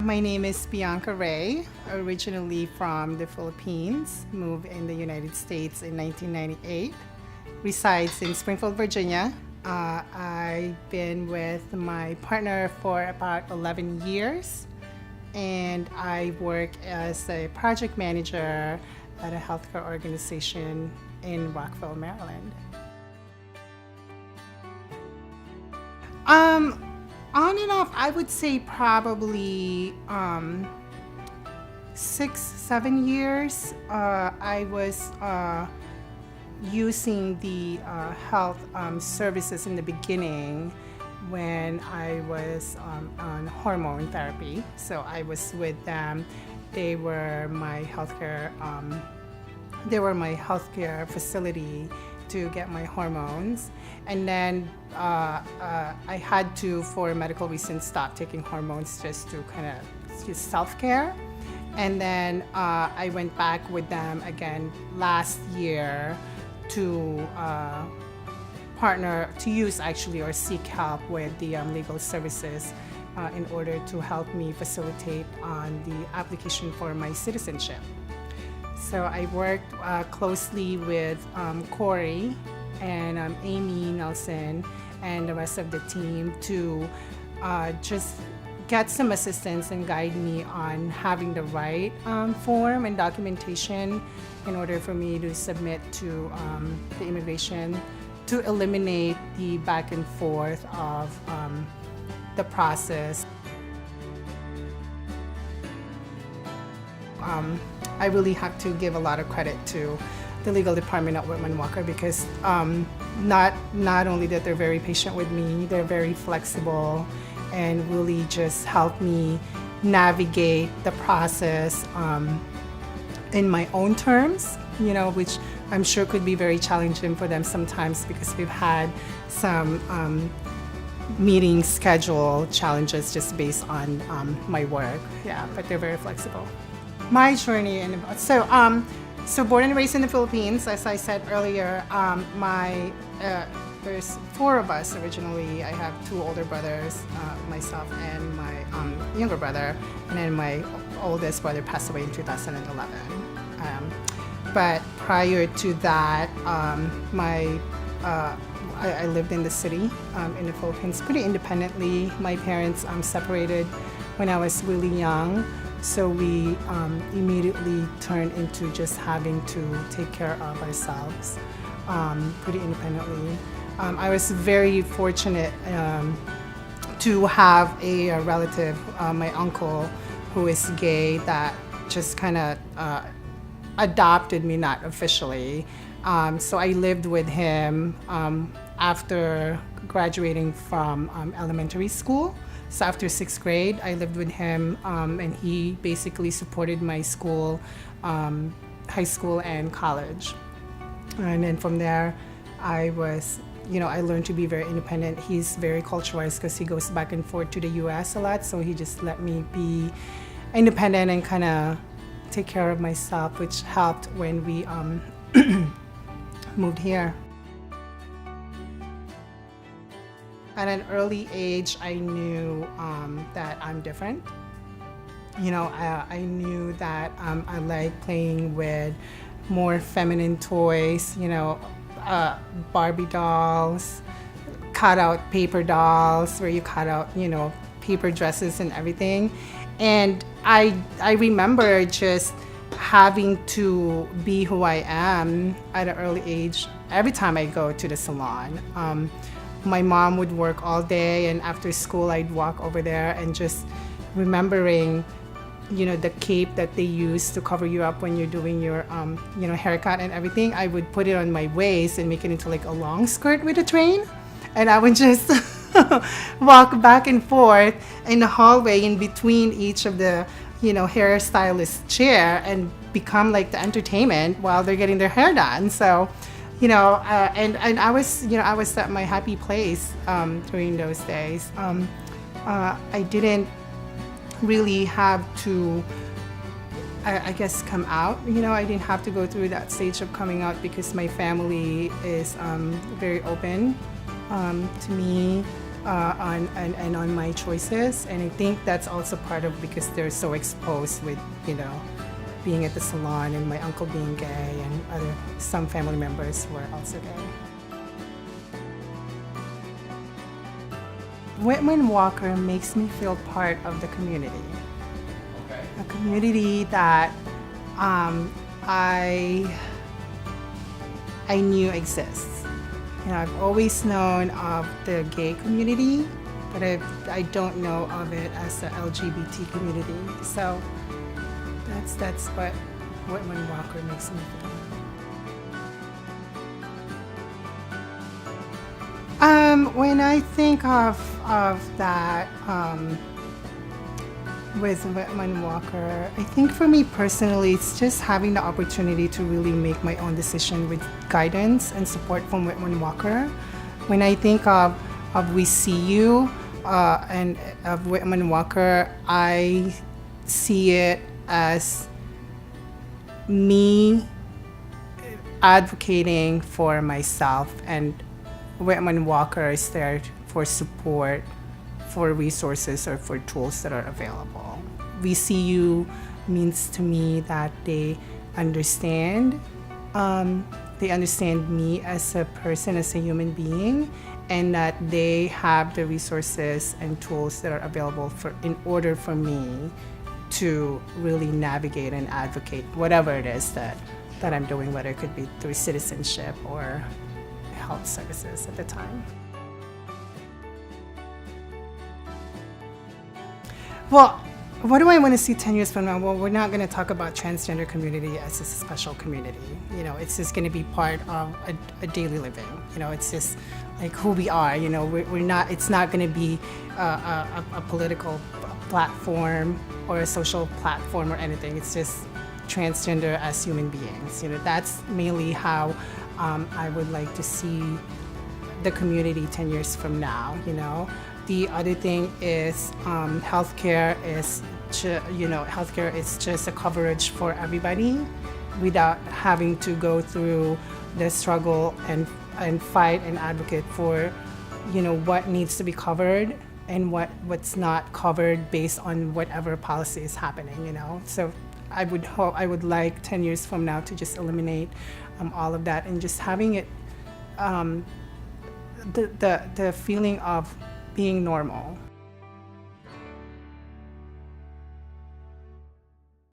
My name is Bianca Rey, originally from the Philippines, moved in the United States in 1998, resides in Springfield, Virginia. I've been with my partner for about 11 years, and I work as a project manager at a healthcare organization in Rockville, Maryland. Um, on and off, I would say probably 6, 7 years. I was using the health services in the beginning when I was on hormone therapy. So I was with them. They were my healthcare. They were my healthcare facility to get my hormones, and then I had to, for medical reasons, stop taking hormones just to kind of just self-care. And then I went back with them again last year to partner, to use actually, or seek help with the legal services in order to help me facilitate on the application for my citizenship. So I worked closely with Corey and Amy Nelson and the rest of the team to just get some assistance and guide me on having the right form and documentation in order for me to submit to the immigration, to eliminate the back and forth of the process. I really have to give a lot of credit to the legal department at Whitman-Walker because not only that they're very patient with me, they're very flexible and really just help me navigate the process in my own terms, which I'm sure could be very challenging for them sometimes because we've had some meeting schedule challenges just based on my work. Yeah, but they're very flexible. My journey, so born and raised in the Philippines, as I said earlier. There's 4 of us originally. I have 2 older brothers, myself and my younger brother, and then my oldest brother passed away in 2011. But prior to that, I lived in the city in the Philippines pretty independently. My parents separated when I was really young. So we immediately turned into just having to take care of ourselves pretty independently. I was very fortunate to have a relative, my uncle, who is gay, that just kind of adopted me, not officially. So I lived with him after graduating from elementary school. So after 6th grade, I lived with him, and he basically supported my school, high school and college. And then from there, I learned to be very independent. He's very culturalized because he goes back and forth to the US a lot, so he just let me be independent and kind of take care of myself, which helped when we moved here. At an early age, I knew that I'm different. I knew that I like playing with more feminine toys, Barbie dolls, cut-out paper dolls, where you cut out, paper dresses and everything. And I remember just having to be who I am at an early age every time I go to the salon. My mom would work all day, and after school I'd walk over there and just remembering, the cape that they use to cover you up when you're doing your, haircut and everything. I would put it on my waist and make it into like a long skirt with a train, and I would just walk back and forth in the hallway in between each of the, hairstylist chair and become like the entertainment while they're getting their hair done. So. And I was at my happy place during those days. I didn't really have to, I guess, come out. I didn't have to go through that stage of coming out because my family is very open to me. and on my choices. And I think that's also part of because they're so exposed with, being at the salon and my uncle being gay and some family members were also gay. Whitman-Walker makes me feel part of the community. Okay. A community that I knew exists. I've always known of the gay community, but I don't know of it as the LGBT community. So that's what Whitman-Walker makes me feel. When I think of that with Whitman-Walker, I think for me personally, it's just having the opportunity to really make my own decision with guidance and support from Whitman-Walker. When I think of We See You and of Whitman-Walker, I see it as me advocating for myself, and Whitman-Walker is there for support, for resources, or for tools that are available. We See You means to me that they understand me as a person, as a human being, and that they have the resources and tools that are available in order for me to really navigate and advocate whatever it is that I'm doing, whether it could be through citizenship or health services at the time. Well, what do I want to see 10 years from now? Well, we're not going to talk about transgender community as a special community. It's just going to be part of a daily living. It's just like who we are. We're not. It's not going to be a political platform or a social platform or anything. It's just transgender as human beings. That's mainly how I would like to see the community 10 years from now. The other thing is healthcare is just a coverage for everybody without having to go through the struggle and fight and advocate for what needs to be covered and what's not covered based on whatever policy is happening. So I would like 10 years from now to just eliminate all of that and just having it the feeling of being normal.